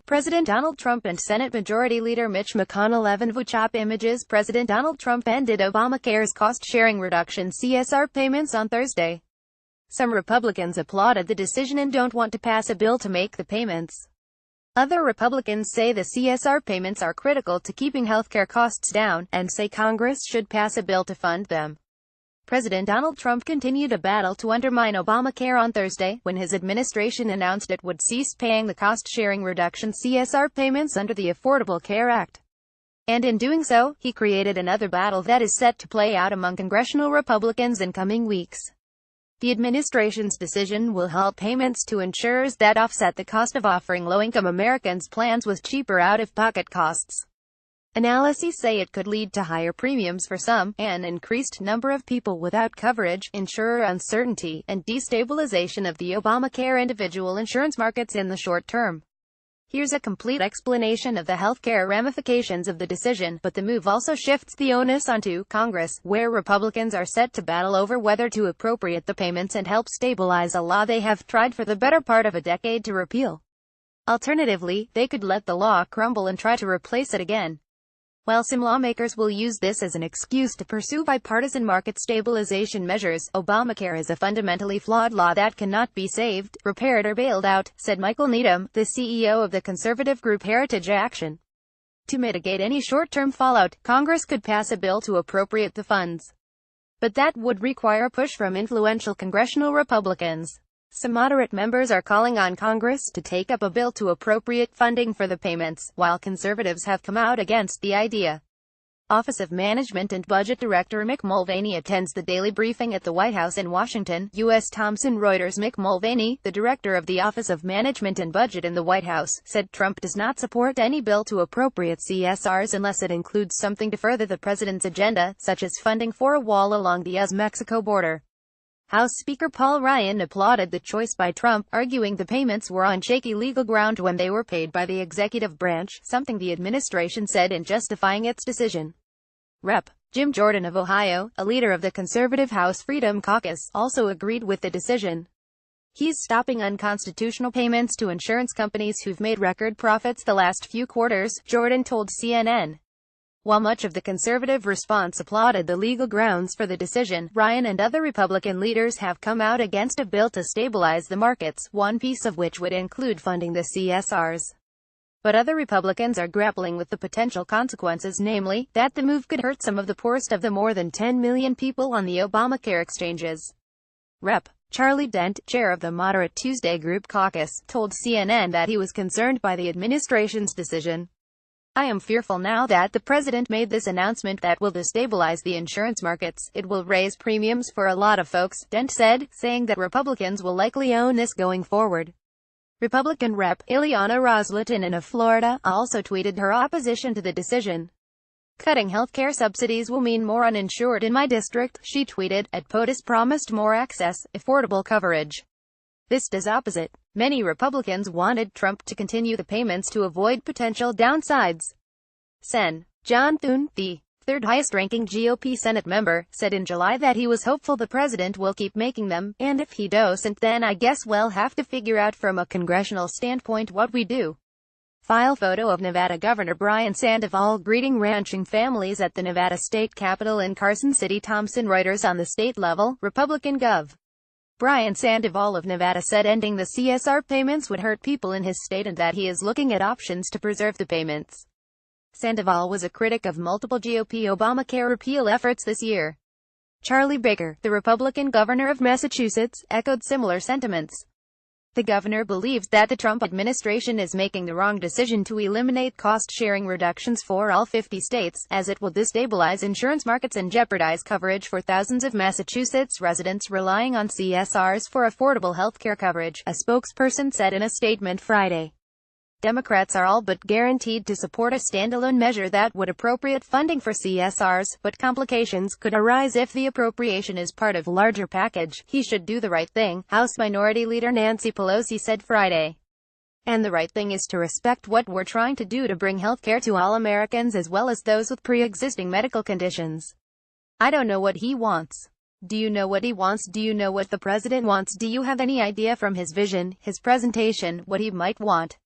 President Donald Trump and Senate Majority Leader Mitch McConnell. VucciAP images. President Donald Trump ended Obamacare's cost-sharing reduction (CSR) payments on Thursday. Some Republicans applauded the decision and don't want to pass a bill to make the payments. Other Republicans say the CSR payments are critical to keeping healthcare costs down, and say Congress should pass a bill to fund them. President Donald Trump continued a battle to undermine Obamacare on Thursday, when his administration announced it would cease paying the cost-sharing reduction (CSR) payments under the Affordable Care Act. And in doing so, he created another battle that is set to play out among congressional Republicans in coming weeks. The administration's decision will halt payments to insurers that offset the cost of offering low-income Americans plans with cheaper out-of-pocket costs. Analyses say it could lead to higher premiums for some, an increased number of people without coverage, insurer uncertainty, and destabilization of the Obamacare individual insurance markets in the short term. Here's a complete explanation of the healthcare ramifications of the decision, but the move also shifts the onus onto Congress, where Republicans are set to battle over whether to appropriate the payments and help stabilize a law they have tried for the better part of a decade to repeal. Alternatively, they could let the law crumble and try to replace it again. While some lawmakers will use this as an excuse to pursue bipartisan market stabilization measures, Obamacare is a fundamentally flawed law that cannot be saved, repaired or bailed out, said Michael Needham, the CEO of the conservative group Heritage Action. To mitigate any short-term fallout, Congress could pass a bill to appropriate the funds. But that would require a push from influential congressional Republicans. Some moderate members are calling on Congress to take up a bill to appropriate funding for the payments, while conservatives have come out against the idea. Office of Management and Budget Director Mick Mulvaney attends the daily briefing at the White House in Washington, U.S. Thomson Reuters. Mick Mulvaney, the director of the Office of Management and Budget in the White House, said Trump does not support any bill to appropriate CSRs unless it includes something to further the president's agenda, such as funding for a wall along the U.S.-Mexico border. House Speaker Paul Ryan applauded the choice by Trump, arguing the payments were on shaky legal ground when they were paid by the executive branch, something the administration said in justifying its decision. Rep. Jim Jordan of Ohio, a leader of the conservative House Freedom Caucus, also agreed with the decision. He's stopping unconstitutional payments to insurance companies who've made record profits the last few quarters, Jordan told CNN. While much of the conservative response applauded the legal grounds for the decision, Ryan and other Republican leaders have come out against a bill to stabilize the markets, one piece of which would include funding the CSRs. But other Republicans are grappling with the potential consequences, namely, that the move could hurt some of the poorest of the more than 10 million people on the Obamacare exchanges. Rep. Charlie Dent, chair of the moderate Tuesday Group Caucus, told CNN that he was concerned by the administration's decision. I am fearful now that the president made this announcement that will destabilize the insurance markets. It will raise premiums for a lot of folks, Dent said, saying that Republicans will likely own this going forward. Republican Rep. Ileana Ros-Lehtinen of Florida also tweeted her opposition to the decision. Cutting healthcare subsidies will mean more uninsured in my district, she tweeted, at POTUS promised more access, affordable coverage. This does opposite. Many Republicans wanted Trump to continue the payments to avoid potential downsides. Sen. John Thune, the third highest-ranking GOP Senate member, said in July that he was hopeful the president will keep making them, and if he doesn't, then I guess we'll have to figure out from a congressional standpoint what we do. File photo of Nevada Governor Brian Sandoval greeting ranching families at the Nevada State Capitol in Carson City. Thomson Reuters. On the state level, Republican Gov. Brian Sandoval of Nevada said ending the CSR payments would hurt people in his state and that he is looking at options to preserve the payments. Sandoval was a critic of multiple GOP Obamacare repeal efforts this year. Charlie Baker, the Republican governor of Massachusetts, echoed similar sentiments. The governor believes that the Trump administration is making the wrong decision to eliminate cost-sharing reductions for all 50 states, as it will destabilize insurance markets and jeopardize coverage for thousands of Massachusetts residents relying on CSRs for affordable health care coverage, a spokesperson said in a statement Friday. Democrats are all but guaranteed to support a standalone measure that would appropriate funding for CSRs, but complications could arise if the appropriation is part of a larger package. He should do the right thing, House Minority Leader Nancy Pelosi said Friday. And the right thing is to respect what we're trying to do to bring health care to all Americans as well as those with pre-existing medical conditions. I don't know what he wants. Do you know what he wants? Do you know what the president wants? Do you have any idea from his vision, his presentation, what he might want?